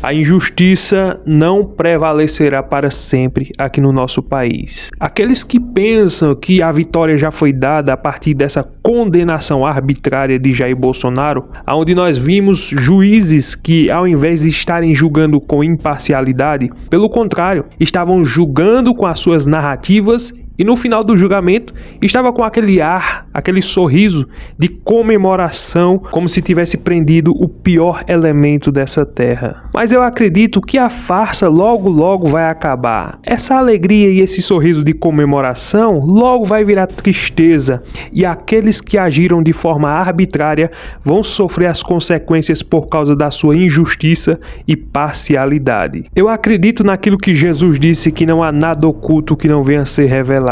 A injustiça não prevalecerá para sempre aqui no nosso país. Aqueles que pensam que a vitória já foi dada a partir dessa condenação arbitrária de Jair Bolsonaro, onde nós vimos juízes que, ao invés de estarem julgando com imparcialidade, pelo contrário, estavam julgando com as suas narrativas e no final do julgamento estava com aquele ar, aquele sorriso de comemoração, como se tivesse prendido o pior elemento dessa terra. Mas eu acredito que a farsa logo vai acabar. Essa alegria e esse sorriso de comemoração logo vai virar tristeza, e aqueles que agiram de forma arbitrária vão sofrer as consequências por causa da sua injustiça e parcialidade. Eu acredito naquilo que Jesus disse, que não há nada oculto que não venha a ser revelado.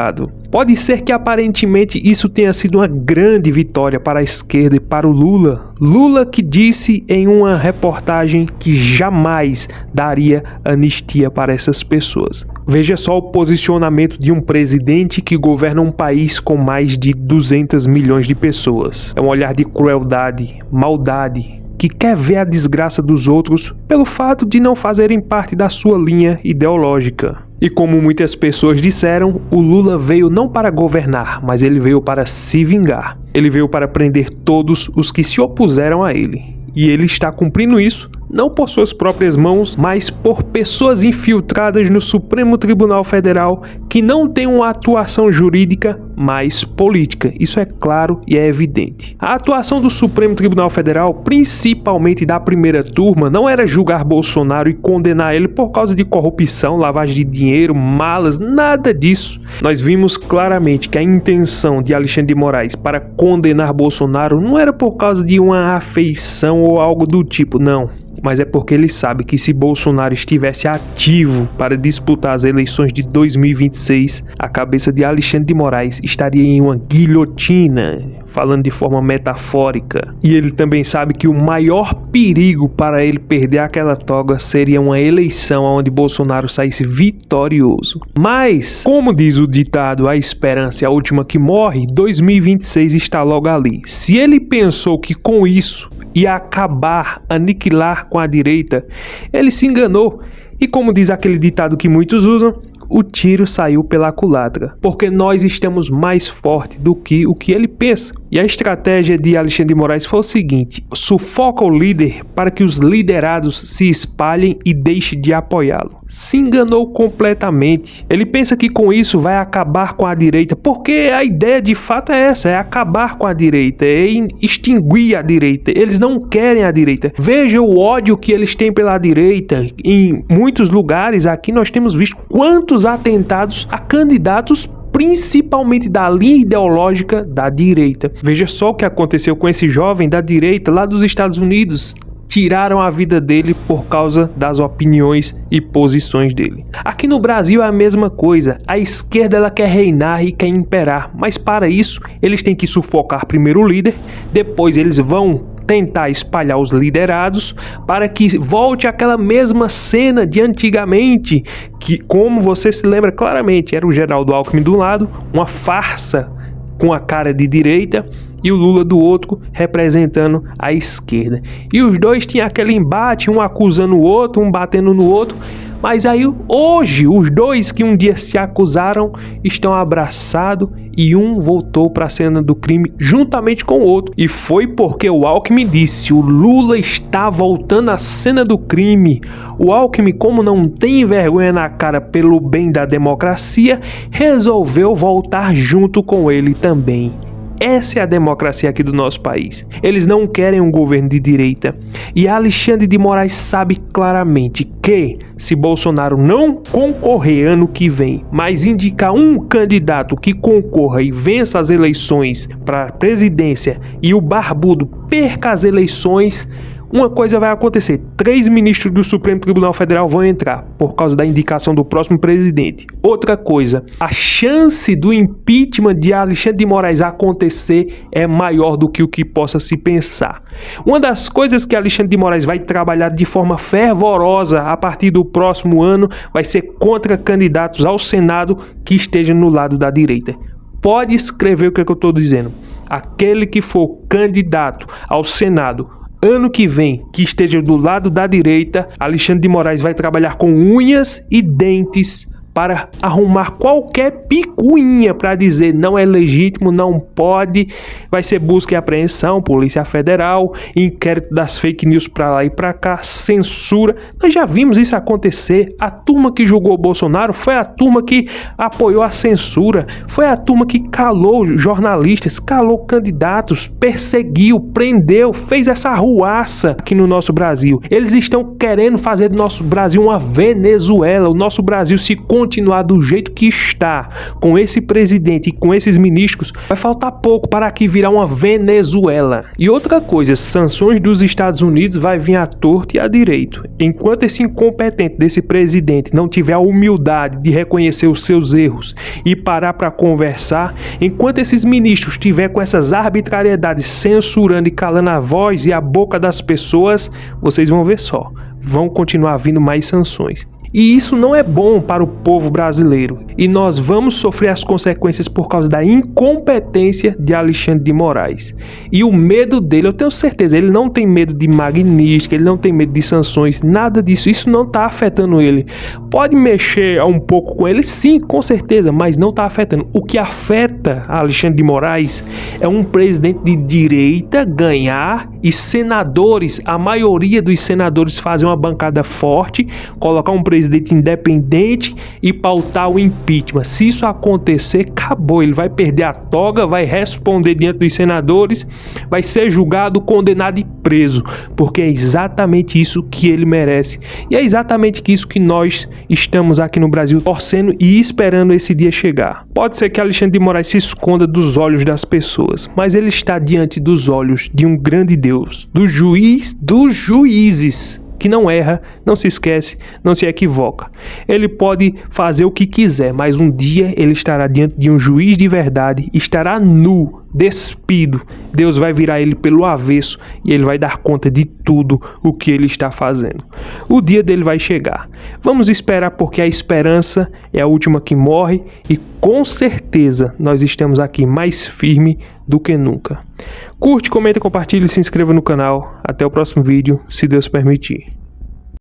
Pode ser que aparentemente isso tenha sido uma grande vitória para a esquerda e para o Lula. Lula que disse em uma reportagem que jamais daria anistia para essas pessoas. Veja só o posicionamento de um presidente que governa um país com mais de 200 milhões de pessoas. É um olhar de crueldade, maldade, que quer ver a desgraça dos outros pelo fato de não fazerem parte da sua linha ideológica. E como muitas pessoas disseram, o Lula veio não para governar, mas ele veio para se vingar. Ele veio para prender todos os que se opuseram a ele. E ele está cumprindo isso não por suas próprias mãos, mas por pessoas infiltradas no Supremo Tribunal Federal que não têm uma atuação jurídica, mas política. Isso é claro e é evidente. A atuação do Supremo Tribunal Federal, principalmente da primeira turma, não era julgar Bolsonaro e condenar ele por causa de corrupção, lavagem de dinheiro, malas, nada disso. Nós vimos claramente que a intenção de Alexandre de Moraes para condenar Bolsonaro não era por causa de uma afeição ou algo do tipo, não. Mas é porque ele sabe que se Bolsonaro estivesse ativo para disputar as eleições de 2026, a cabeça de Alexandre de Moraes estaria em uma guilhotina, falando de forma metafórica. E ele também sabe que o maior perigo para ele perder aquela toga seria uma eleição onde Bolsonaro saísse vitorioso. Mas, como diz o ditado, a esperança é a última que morre, 2026 está logo ali. Se ele pensou que com isso ia acabar, aniquilar com a direita, ele se enganou. E como diz aquele ditado que muitos usam, o tiro saiu pela culatra, porque nós estamos mais fortes do que o que ele pensa. E a estratégia de Alexandre de Moraes foi o seguinte: sufoca o líder para que os liderados se espalhem e deixem de apoiá-lo. Se enganou completamente. Ele pensa que com isso vai acabar com a direita, porque a ideia de fato é essa, é acabar com a direita, é extinguir a direita. Eles não querem a direita. Veja o ódio que eles têm pela direita. Em muitos lugares aqui nós temos visto quantos atentados a candidatos principalmente da linha ideológica da direita. Veja só o que aconteceu com esse jovem da direita lá dos Estados Unidos. Tiraram a vida dele por causa das opiniões e posições dele. Aqui no Brasil é a mesma coisa. A esquerda ela quer reinar e quer imperar, mas para isso eles têm que sufocar primeiro o líder, depois eles vão tentar espalhar os liderados para que volte aquela mesma cena de antigamente, que, como você se lembra claramente, era o Geraldo Alckmin do lado, uma farsa com a cara de direita, e o Lula do outro representando a esquerda. E os dois tinham aquele embate, um acusando o outro, um batendo no outro. Mas aí hoje os dois que um dia se acusaram estão abraçados e um voltou para a cena do crime juntamente com o outro. E foi porque o Alckmin disse: o Lula está voltando à cena do crime. O Alckmin, como não tem vergonha na cara pelo bem da democracia, resolveu voltar junto com ele também. Essa é a democracia aqui do nosso país. Eles não querem um governo de direita. E Alexandre de Moraes sabe claramente que, se Bolsonaro não concorrer ano que vem, mas indicar um candidato que concorra e vença as eleições para a presidência e o barbudo perca as eleições, uma coisa vai acontecer: 3 ministros do Supremo Tribunal Federal vão entrar por causa da indicação do próximo presidente. Outra coisa, a chance do impeachment de Alexandre de Moraes acontecer é maior do que o que possa se pensar. Uma das coisas que Alexandre de Moraes vai trabalhar de forma fervorosa a partir do próximo ano vai ser contra candidatos ao Senado que estejam no lado da direita. Pode escrever o que eu estou dizendo. Aquele que for candidato ao Senado ano que vem, que esteja do lado da direita, Alexandre de Moraes vai trabalhar com unhas e dentes para arrumar qualquer picuinha para dizer não é legítimo, não pode, vai ser busca e apreensão, Polícia Federal, inquérito das fake news para lá e para cá, censura. Nós já vimos isso acontecer. A turma que julgou o Bolsonaro foi a turma que apoiou a censura, foi a turma que calou jornalistas, calou candidatos, perseguiu, prendeu, fez essa arruaça aqui no nosso Brasil. Eles estão querendo fazer do nosso Brasil uma Venezuela. O nosso Brasil, se continuar do jeito que está, com esse presidente e com esses ministros, vai faltar pouco para aqui virar uma Venezuela. E outra coisa, sanções dos Estados Unidos vai vir à torto e à direito. Enquanto esse incompetente desse presidente não tiver a humildade de reconhecer os seus erros e parar para conversar, enquanto esses ministros tiver com essas arbitrariedades censurando e calando a voz e a boca das pessoas, vocês vão ver só, vão continuar vindo mais sanções. E isso não é bom para o povo brasileiro. E nós vamos sofrer as consequências por causa da incompetência de Alexandre de Moraes. E o medo dele, eu tenho certeza, ele não tem medo de magnífica, ele não tem medo de sanções, nada disso. Isso não está afetando ele. Pode mexer um pouco com ele, sim, com certeza, mas não está afetando. O que afeta Alexandre de Moraes é um presidente de direita ganhar e senadores, a maioria dos senadores fazer uma bancada forte, colocar um presidente independente e pautar o impeachment. Se isso acontecer, acabou. Ele vai perder a toga, vai responder diante dos senadores, vai ser julgado, condenado e preso, porque é exatamente isso que ele merece. E é exatamente isso que nós estamos aqui no Brasil torcendo e esperando esse dia chegar. Pode ser que Alexandre de Moraes se esconda dos olhos das pessoas, mas ele está diante dos olhos de um grande Deus, do juiz dos juízes, que não erra, não se esquece, não se equivoca. Ele pode fazer o que quiser, mas um dia ele estará diante de um juiz de verdade, estará nu, despido. Deus vai virar ele pelo avesso e ele vai dar conta de tudo o que ele está fazendo. O dia dele vai chegar. Vamos esperar, porque a esperança é a última que morre e com certeza nós estamos aqui mais firme do que nunca. Curte, comenta, compartilhe e se inscreva no canal. Até o próximo vídeo, se Deus permitir.